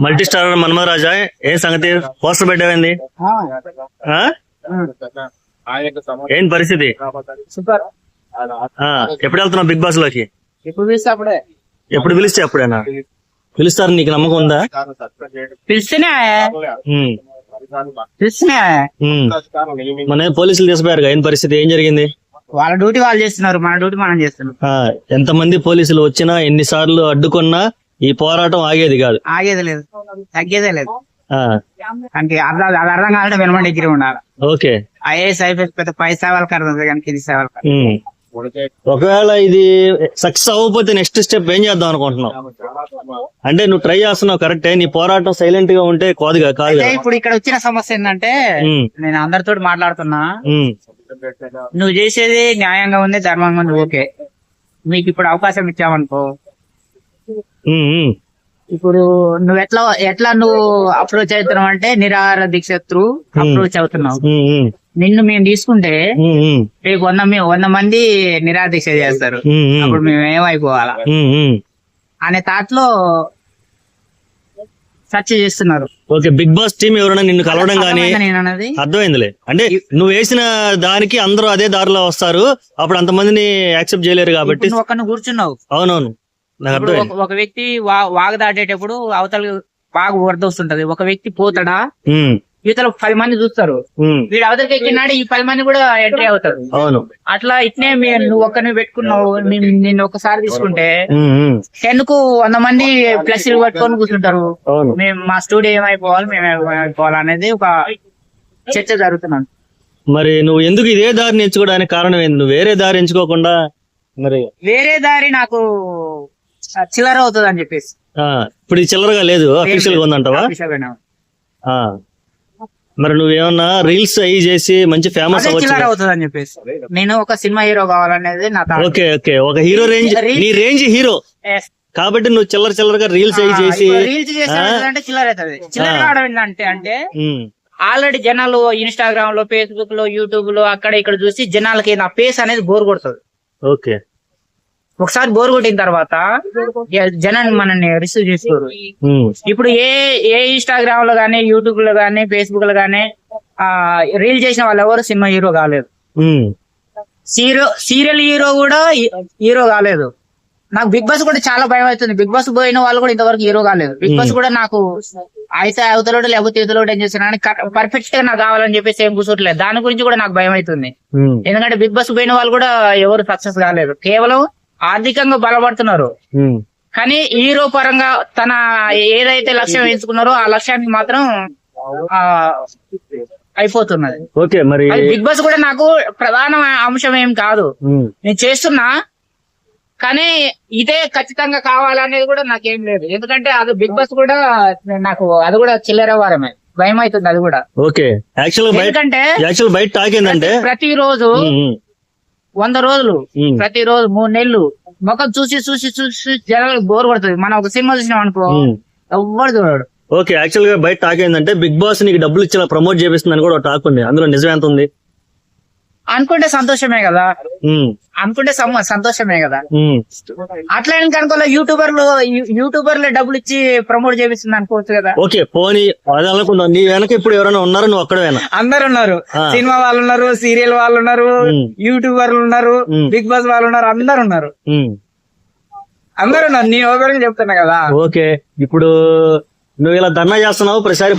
Multi star Manmath రాజా ఏం సంగతి? Poster పెట్టావేంది? ఏం పరిస్థితి? ఎప్పుడు వెళ్తున్నావు బిగ్ బాస్ లోకి? ఎప్పుడు పిలిస్తే అప్పుడేనా? పిలుస్తారు, నీకు నమ్మకం ఉందా? మన పోలీసులు తీసిపోయారు, ఏం పరిస్థితి, ఏం జరిగింది? వాళ్ళ డ్యూటీ వాళ్ళు చేస్తున్నారు, మన డ్యూటీ మనం చేస్తున్నాం. ఎంతమంది పోలీసులు వచ్చినా ఎన్నిసార్లు అడ్డుకున్నా ఈ పోరాటం ఆగేది కాదు, ఆగేది లేదు, తగ్గేదే లేదు. అంటే అది అర్థం కావాలంటే వెనమండి డిగ్రీ ఉండాలి. ఓకే, ఐఏఎస్ అయిపోయి పెద్ద 10 సేవలు కడుతుంది కానీ 10 సేవలు. ఒకవేళ ఇది సక్సెస్ అవ్వకపోతే నెక్స్ట్ స్టెప్ ఏం చేద్దాం అనుకుంటున్నావు? అంటే నువ్వు ట్రై చేస్తున్నావు కరెక్టే, నీ పోరాటం సైలెంట్ గా ఉంటే కాదు. ఇప్పుడు ఇక్కడ వచ్చిన సమస్య ఏంటంటే, నేను అందరితో మాట్లాడుతున్నా, నువ్వు చేసేది న్యాయంగా ఉంది, ధర్మంగా ఉంది, ఓకే. మీకు ఇప్పుడు అవకాశం ఇచ్చావనుకో, ఇప్పుడు నువ్వు ఎట్లా నువ్వు అప్రోచ్ అవుతున్నావు అంటే నిరాహార దీక్ష త్రూ అప్రోచ్ అవుతున్నావు. నిన్ను మేము తీసుకుంటే రేపు 100 మంది నిరాహార దీక్ష చేస్తారు, అప్పుడు మేము ఏమైపోవాలా అనే థాట్ లో సెర్చ్ చేస్తున్నారు. ఓకే, బిగ్ బాస్ టీం ఎవరైనా నిన్ను కలవడం గానీ అర్థమైందిలే. అంటే నువ్వు వేసిన దానికి అందరూ అదే దారిలో వస్తారు, అప్పుడు అంతమందిని యాక్సెప్ట్ చేయలేరు కాబట్టి ఒక్కను కూర్చున్నావు. అవునవును, ఒక వ్యక్తి వాగు దాటేటప్పుడు అవతల బాగా వరద వస్తుంటది, ఒక వ్యక్తి పోతాడా, ఇతర 10 మంది చూస్తారు, వీడు అవతలకి ఎక్కినాడు, ఈ 10 మంది కూడా ఎంట్రీ అవుతారు. అవును, అట్లా ఇట్నే నువ్వు ఒక్కరిని పెట్టుకున్నావు, నిన్ను ఒకసారి తీసుకుంటే 10 కు 100 మంది ప్లస్ పట్టుకొని కూర్చుంటారు. మేము మా స్టూడియో ఏమైపోవాలి, మేము ఏమైపోవాలి అనేది ఒక చర్చ జరుగుతున్నాను. మరి నువ్వు ఎందుకు ఇదే దారిని ఎంచుకోవడానికి కారణం ఏంది? నువ్వు వేరే దారి ఎంచుకోకుండా? మరి వేరే దారి నాకు చిల్లర అవుతుంది అని చెప్పేసి. ఇప్పుడు ఇది చిల్లరగా లేదు, అఫీషియల్ గా ఉందంటావా? మరి నువ్వేమన్నా రీల్స్ అయ్యి చేసి మంచి ఫేమస్ అవుతుంది అని చెప్పేసి నేను ఒక సినిమా హీరో కావాలనేది నా. ఓకే ఓకే, ఒక హీరో రేంజ్, నీ రేంజ్ హీరో కాబట్టి నువ్వు చిల్లరగా రీల్స్ అయ్యి చేసి అంటే చిల్లర అవుతుంది. చిల్లర కావడం ఏంటంటే ఆల్రెడీ జనాలు ఇన్స్టాగ్రామ్ లో, ఫేస్బుక్ లో, యూట్యూబ్ లో అక్కడ ఇక్కడ చూసి జనాలకి నా ఫేస్ అనేది బోర్ కొడుతుంది. ఓకే, ఒకసారి బోర్ కొట్టిన తర్వాత జనాన్ని మనల్ని రిసీవ్ చేసుకోరు. ఇప్పుడు ఏ ఇన్స్టాగ్రామ్ లో గానీ, యూట్యూబ్ లో గానీ, ఫేస్బుక్ లో గానీ రీల్ చేసిన వాళ్ళు ఎవరు సినిమా హీరో కాలేదు, సీరియల్ హీరో కూడా హీరో కాలేదు. నాకు బిగ్ బాస్ కూడా చాలా భయం అవుతుంది. బిగ్ బాస్ పోయిన వాళ్ళు కూడా ఇంతవరకు హీరో కాలేదు. బిగ్ బాస్ కూడా నాకు అయితే అవతలోడు లేకపోతే ఇతలోడు ఏం చేస్తున్నా పర్ఫెక్ట్ గా నాకు కావాలని చెప్పేసి ఏం కూర్చోట్లేదు. దాని గురించి కూడా నాకు భయం అవుతుంది. ఎందుకంటే బిగ్ బాస్ పోయిన వాళ్ళు కూడా ఎవరు సక్సెస్ కాలేదు, కేవలం ఆర్థికంగా బలపడుతున్నారు. కానీ హీరో పరంగా తన ఏదైతే లక్ష్యం ఎంచుకున్నారో ఆ లక్ష్యానికి మాత్రం అయిపోతున్నది. ఓకే, మరి బిగ్ బాస్ కూడా నాకు ప్రధాన అంశం ఏం కాదు, నేను చేస్తున్నా, కానీ ఇదే ఖచ్చితంగా కావాలనేది కూడా నాకేం లేదు. ఎందుకంటే అది బిగ్ బాస్ కూడా నాకు అది కూడా చిల్లర వారమే, భయం అవుతుంది అది కూడా. ఓకే, ఎందుకంటే బయట టాక్ ఏంటంటే ప్రతిరోజు 100 రోజులు, ప్రతిరోజు 3 నెలలు ముఖం చూసి చూసి చూసి జనాలకు బోర్ పడుతుంది. మనం ఒక సినిమా చూసినాం అనుకో, ఎవ్వరు చూడడు. ఓకే, యాక్చువల్ గా బయట టాక్ ఏంటంటే బిగ్ బాస్ నీకు డబ్బులు ఇచ్చేలా ప్రమోట్ చేపిస్తుందని కూడా టాక్ ఉంది, అందులో నిజం ఎంత ఉంది? అనుకుంటే సంతోషమే కదా, అనుకుంటే సంతోషమే కదా. అట్లా అనుకోలే, యూట్యూబర్లు డబ్బులు ఇచ్చి ప్రమోట్ చేపిస్తుంది అనుకోవచ్చు కదా. ఓకే, పోనీ అది అనుకుంటా. నీ వెనక ఇప్పుడు ఎవరైనా ఉన్నారో నువ్వు అక్కడేనా? అందరు ఉన్నారు, సినిమా వాళ్ళు ఉన్నారు, సీరియల్ వాళ్ళు ఉన్నారు, యూట్యూబర్లు ఉన్నారు, బిగ్ బాస్ వాళ్ళు ఉన్నారు, అందరు ఉన్నారు. నీ ఓపెన్ చెప్తున్నా కదా. ఓకే, ఇప్పుడు నువ్వు ఇలా ధర్నా చేస్తున్నావు ప్రతిసారి.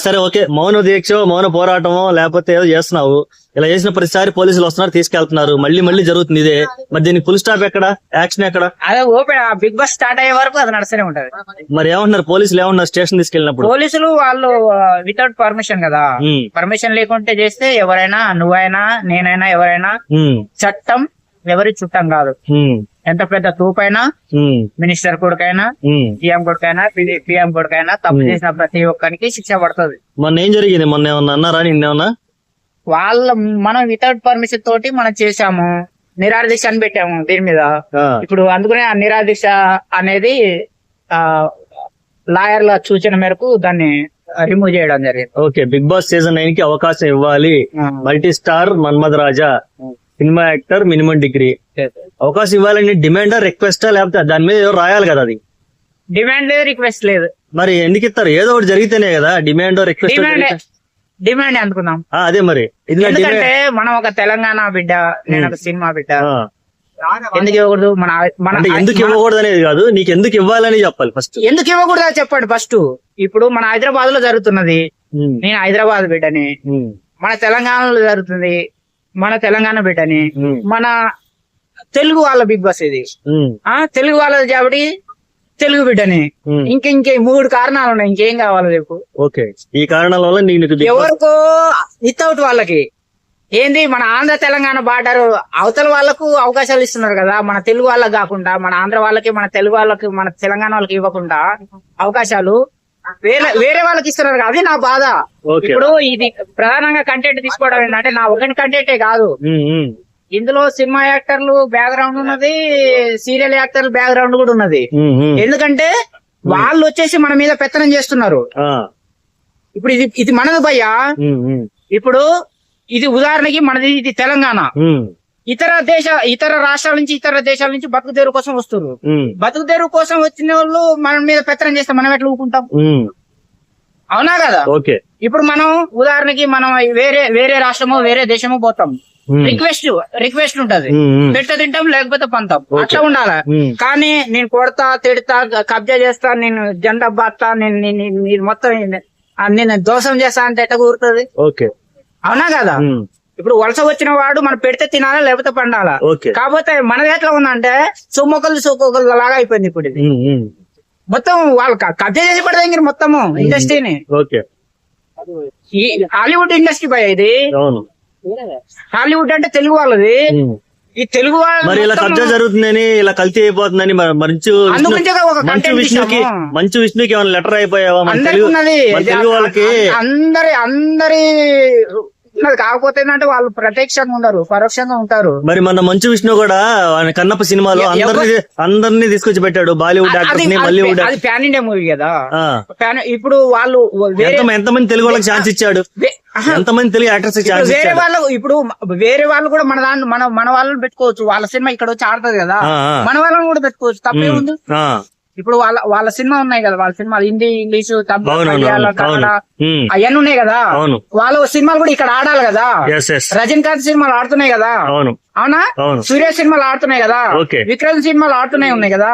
సరే ఓకే, మౌన దీక్ష, మౌన పోరాటమో లేకపోతే ఏదో చేస్తున్నావు, ఇలా చేసిన ప్రతిసారి పోలీసులు వస్తున్నారు, తీసుకెళ్తున్నారు, మళ్ళీ జరుగుతుంది ఇదే. మరి దీనికి ఫుల్ స్టాప్ ఎక్కడ, యాక్షన్ ఎక్కడ? అదే ఓపెన్ బిగ్ బాస్ స్టార్ట్ అయ్యే వరకు అది నడుస్తూనే ఉంటది. మరి ఏమంటున్నారు పోలీసులు, ఏమన్నారు స్టేషన్ తీసుకెళ్ళినప్పుడు? పోలీసులు వాళ్ళు వితౌట్ పర్మిషన్ కదా, పర్మిషన్ లేకుంటే చేస్తే ఎవరైనా, నువ్వైనా నేనైనా ఎవరైనా, చట్టం ఎవరి చుట్టం కాదు. ఎంత పెద్ద తూపైనా, మినిస్టర్ కొడుకైనా, సీఎం కొడుకైనా, పిఎం కొడుకైనా తప్పు చేసిన ప్రతి ఒక్కరికి శిక్ష పడుతుంది. మొన్న ఏం జరిగింది? మొన్న ఏమన్నా అన్నారా నిన్నేమన్నా? మనం వితౌట్ పర్మిషన్ తోటి మనం చేసాము, నిరాహార దీక్ష అని పెట్టాము దీని మీద. ఇప్పుడు అందుకనే ఆ నిరాహార దీక్ష అనేది లాయర్ల సూచన మేరకు దాన్ని రిమూవ్ చేయడం జరిగింది. ఓకే, బిగ్ బాస్ సీజన్ 9 కి అవకాశం ఇవ్వాలి. మల్టీ స్టార్ మన్మథ్ రాజా, సినిమా యాక్టర్, మినిమం డిగ్రీ, అవకాశం ఇవ్వాలని డిమాండా రిక్వెస్టా లేకపోతే దాని మీద ఏదో రాయాలి కదా అది. డిమాండ్ లేదు, రిక్వెస్ట్ లేదు. మరి ఎందుకు ఇస్తారు? ఏదో ఒకటి జరిగితేనే కదా డిమాండ్ రిక్వెస్ట్. డిమాండ్ అనుకుందాం. అదే మరి ఇది నా ఎందుకంటే డిమాండ్. మనం ఒక తెలంగాణ బిడ్డ, నేను ఒక సినిమా బిడ్డ. ఎందుకు ఇవ్వకూడదు? అంటే ఎందుకు ఇవ్వకూడదు అనేది కాదు, నీకు ఎందుకు ఇవ్వాలని చెప్పాలి ఫస్ట్. ఎందుకు ఇవ్వకూడదు చెప్పండి ఫస్ట్. ఇప్పుడు మన హైదరాబాద్ లో జరుగుతున్నది, నేను హైదరాబాద్ బిడ్డని. మన తెలంగాణలో జరుగుతుంది, మన తెలంగాణ బిడ్డని. మన తెలుగు వాళ్ళ బిగ్ బాస్ ఇది, తెలుగు వాళ్ళ కాబట్టి తెలుగు బిడ్డని. ఇంకే 3 కారణాలు ఉన్నాయి, ఇంకేం కావాలి రేపు? ఓకే, ఈ కారణాల వల్ల నేను ఎవరికో వితౌట్ వాళ్ళకి ఏంది, మన ఆంధ్ర తెలంగాణ బార్డర్ అవతల వాళ్ళకు అవకాశాలు ఇస్తున్నారు కదా, మన తెలుగు వాళ్ళకి కాకుండా, మన ఆంధ్ర వాళ్ళకి, మన తెలుగు వాళ్ళకి, మన తెలంగాణ వాళ్ళకి ఇవ్వకుండా అవకాశాలు వేరే వాళ్ళకి ఇస్తున్నారు కదా, అది నా బాధ. ఇప్పుడు ఇది ప్రధానంగా కంటెంట్ తీసుకోవడం ఏంటంటే, నా ఒకటి కంటెంటే కాదు, ఇందులో సినిమా యాక్టర్లు బ్యాక్గ్రౌండ్ ఉన్నది, సీరియల్ యాక్టర్లు బ్యాక్గ్రౌండ్ కూడా ఉన్నది. ఎందుకంటే వాళ్ళు వచ్చేసి మన మీద పెత్తనం చేస్తున్నారు. ఇప్పుడు ఇది మనది భయ్యా. ఇప్పుడు ఇది ఉదాహరణకి మనది, ఇది తెలంగాణ. ఇతర రాష్ట్రాల నుంచి, ఇతర దేశాల నుంచి బతుకు తెరువు కోసం వస్తారు. బతుకు తెరువు కోసం వచ్చిన వాళ్ళు మన మీద పెత్తనం చేస్తే మనం ఎట్లా ఊరుకుంటాం? అవునా కదా? ఇప్పుడు మనం ఉదాహరణకి మనం వేరే రాష్ట్రమో వేరే దేశమో పోతాం, రిక్వెస్ట్ ఉంటది, పెట్ట తింటాం లేకపోతే పంతాం, అట్లా ఉండాలి. కానీ నేను కొడతా, తిడతా, కబ్జా చేస్తా, నేను జెండా బాత్తా, నేను మొత్తం నేను దోషం చేస్తా అంటే ఎట్లా కూరుతుంది? అవునా కదా? ఇప్పుడు వలస వచ్చిన వాడు మనం పెడితే తినాలా లేకపోతే పండాలా. కాకపోతే మనది ఎట్లా ఉందంటే సొమ్మొకలు లాగా అయిపోయింది ఇప్పుడు. ఇది మొత్తం వాళ్ళు కబ్జా చేసి పడదా మొత్తము ఇండస్ట్రీని. ఈ హాలీవుడ్ ఇండస్ట్రీ భయ ఇది. హాలీవుడ్ అంటే తెలుగు వాళ్ళది. ఈ తెలుగు మరి ఇలా కబ్జా జరుగుతుందని, ఇలా కల్తీ అయిపోతుందని మంచు విష్ణుకి ఏమైనా లెటర్ అయిపోయావా? తెలుగు వాళ్ళకి అందరి కాకపోతే ఏంటంటే వాళ్ళు ప్రత్యక్షంగా ఉండరు, పరోక్షంగా ఉంటారు. మరి మన మంచు విష్ణు కూడా కన్నప్ప సినిమాలో అందరినీ తీసుకొచ్చి పెట్టాడు, బాలీవుడ్ యాక్టర్స్ ని, బాలీవుడ్. అది ప్యాన్ ఇండియా మూవీ కదా. ఇప్పుడు వాళ్ళు ఎంతమంది తెలుగు వాళ్ళకి ఛాన్స్ ఇచ్చాడు, ఎంతమంది తెలుగు యాక్టర్స్ ఛాన్స్ వేరే వాళ్ళు. ఇప్పుడు వేరే వాళ్ళు కూడా మన వాళ్ళని పెట్టుకోవచ్చు, వాళ్ళ సినిమా ఇక్కడ వచ్చి ఆడుతుంది కదా, మన వాళ్ళని కూడా పెట్టుకోవచ్చు, తప్పే ఉంది. ఇప్పుడు వాళ్ళ సినిమా ఉన్నాయి కదా, వాళ్ళ సినిమాలు హిందీ, ఇంగ్లీషు, తమిళ, కన్నడ అవన్నీ ఉన్నాయి కదా, వాళ్ళ సినిమాలు కూడా ఇక్కడ ఆడాలి కదా. రజనీకాంత్ సినిమాలు ఆడుతున్నాయి కదా, అవునా? సూర్య సినిమాలు ఆడుతున్నాయి కదా, విక్రమ్ సినిమాలు ఉన్నాయి కదా.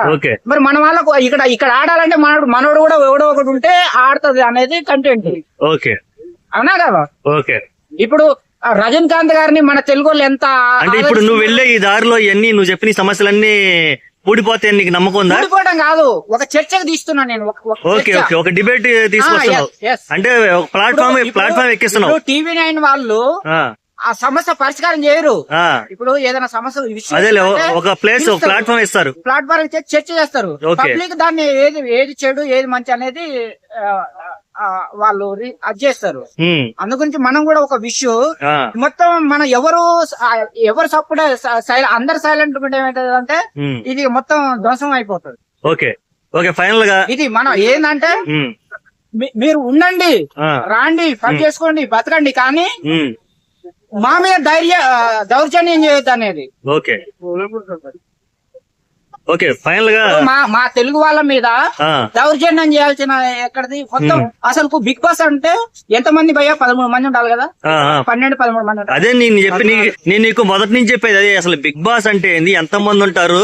మరి మన వాళ్ళకు ఇక్కడ ఆడాలంటే మనోడు కూడా ఎవడో ఒకటి ఉంటే ఆడుతుంది అనేది కంటెంట్. అవునా కదా? ఇప్పుడు రజనీకాంత్ గారిని మన తెలుగు వాళ్ళు ఎంత అంటే, ఇప్పుడు నువ్వు వెళ్ళే ఈ దారిలో ఇవన్నీ నువ్వు చెప్పిన సమస్యలన్నీ ఊడిపోతే నీకు నమ్మకం ఉందా? ఊడిపోవడం కాదు, ఒక చర్చకు తీస్తున్నా నేను. ఒక డిబేట్ తీసుకొస్తున్నావు అంటే, ప్లాట్ఫామ్ ఎక్కిస్తున్నావు. TV9 వాళ్ళు ఆ సమస్య పరిష్కారం చేయరు. ఇప్పుడు ఏదైనా సమస్య అదే ఒక ప్లాట్ఫామ్ ఇస్తారు, ప్లాట్ఫామ్ చర్చ చేస్తారు. పబ్లిక్ దాన్ని ఏది చెడు ఏది మంచి అనేది వాళ్ళు అది చేస్తారు. అందుగురించి మనం కూడా ఒక విషయం మొత్తం మనం ఎవరు సపోర్ట్ అందరు సైలెంట్ ఉంటే ఏమైతుంది, ఇది మొత్తం ధ్వంసం అయిపోతుంది. ఫైనల్ గా ఇది మనం ఏంటంటే, మీరు ఉండండి, రాండి, పని చేసుకోండి, బతకండి, కానీ మా మీద దౌర్జన్యం చేయొద్దు అనేది. ఫైనల్ గా మా తెలుగు వాళ్ళ మీద దౌర్జన్యం చేయాల్సిన ఎక్కడిది మొత్తం. అసలు బిగ్ బాస్ అంటే ఎంతమంది భయ్యా? 13 మంది ఉండాలి కదా, 12-13 మంది. అదే నేను నీకు మొదటి నుంచి చెప్పేది అదే, అసలు బిగ్ బాస్ అంటే ఏంది, ఎంత మంది ఉంటారు,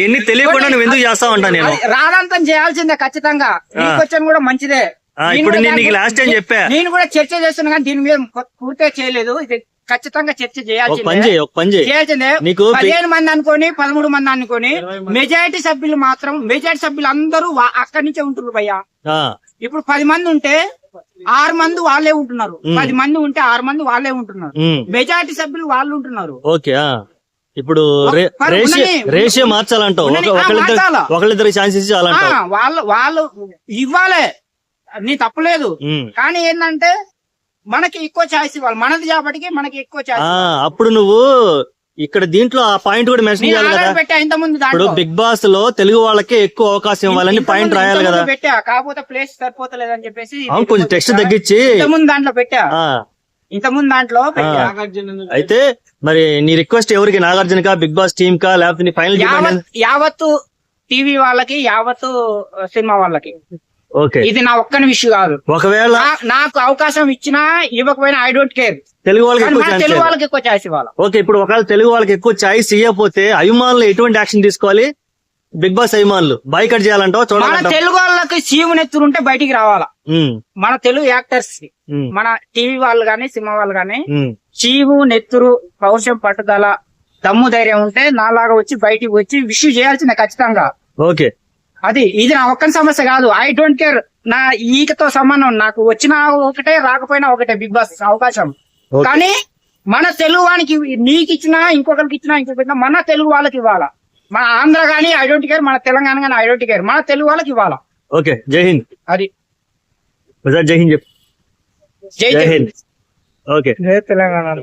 ఎన్ని తెలియకుండా నువ్వు ఎందుకు చేస్తా ఉంటా? నేను రాదంతం చేయాల్సిందే ఖచ్చితంగా. ఈ క్వశ్చన్ కూడా మంచిదే. ఇప్పుడు నేను లాస్ట్ టైం చెప్పా, నేను కూడా చర్చ చేస్తున్నా, కానీ దీని మీద పూర్తిగా చేయలేదు. ఇది ఖచ్చితంగా చర్చ చేయాల్సిందే. 15 మంది అనుకోని, 13 మంది అనుకోని, మెజారిటీ సభ్యులు అందరూ అక్కడి నుంచే ఉంటున్నారు భయ్యా. ఇప్పుడు 10 మంది ఉంటే 6 మంది వాళ్ళే ఉంటున్నారు, 10 మంది ఉంటే 6 మంది వాళ్ళే ఉంటున్నారు, మెజారిటీ సభ్యులు వాళ్ళు ఉంటున్నారు. ఇప్పుడు రేషియో మార్చాలంటావు, ఒకళ్ళిద్దరికి ఛాన్స్ ఇచ్చాలంటావు. వాళ్ళు ఇవ్వాలి, నీ తప్పులేదు, కానీ ఏంటంటే మనకి ఎక్కువ ఛాయిస్ ఇవ్వాలి, మనది కాబట్టి మనకి ఎక్కువ ఛాయిస్. అప్పుడు నువ్వు ఇక్కడ దీంట్లో ఆ పాయింట్ కూడా మెన్షన్ చేయాలి కదా. ఇప్పుడు బిగ్ బాస్ లో తెలుగు వాళ్ళకి ఎక్కువ అవకాశం ఇవ్వాలని పాయింట్ రాయాలి కదా. పెట్టా, కాకపోతే ప్లేస్ సరిపోతలేదని చెప్పేసి కొంచెం టెక్స్ట్ తగ్గించి ముందు దాంట్లో పెట్టా. ఇంత ముందు దాంట్లో అయితే మరి నీ రిక్వెస్ట్ ఎవరికి, నాగార్జున బిగ్ బాస్ టీమ్ కా లేకపోతే నీ ఫైనల్ యావత్తు టీవీ వాళ్ళకి, యావత్తు సినిమా వాళ్ళకి. ఓకే, ఇది నా ఒక్కని విషయం కాదు. ఒకవేళ నాకు అవకాశం ఇచ్చినా ఇవ్వకపోయినా ఐ డోంట్ కేర్. తెలుగు వాళ్ళకి తెలుగు వాళ్ళకి ఎక్కువ ఛాయిస్ ఇవ్వాలి. ఓకే, ఇప్పుడు ఒకవేళ తెలుగు వాళ్ళకి ఎక్కువ ఛాయిస్ ఇవ్వకపోతే అభిమానులు ఎటువంటి యాక్షన్ తీసుకోవాలి? బిగ్ బాస్ అభిమానులు బాయ్కట్ చేయాలంటావా? మన చూడాలంటావా? తెలుగు వాళ్ళకి సీము నెత్తురుంటే బయటికి రావాలా. మన తెలుగు యాక్టర్స్, మన టీవీ వాళ్ళు గానీ సినిమా వాళ్ళు గానీ చీము నెత్తురు, పౌరుషం, పట్టుదల, దమ్ము ధైర్యం ఉంటే నాలాగా వచ్చి బయటికి వచ్చి విషయం చేయాల్సిందే ఖచ్చితంగా. ఓకే, ఇది నా ఒక్కని సమస్య కాదు. I don't care. నా ఈకతో సంబంధం, నాకు వచ్చినా ఒకటే రాకపోయినా ఒకటే బిగ్ బాస్ అవకాశం. కానీ మన తెలుగు వానికి నీకు ఇచ్చినా ఇంకొకరికి ఇచ్చినా మన తెలుగు వాళ్ళకి ఇవ్వాలా. మన ఆంధ్ర గానీ ఐ డోంట్ కేర్, మన తెలంగాణ గానీ ఐ డోంట్ కేర్, మన తెలుగు వాళ్ళకి ఇవ్వాలా. ఓకే, జై హింద్. అది జై హింద్ చెప్పు. జై హింద్. ఓకే, తెలంగాణ.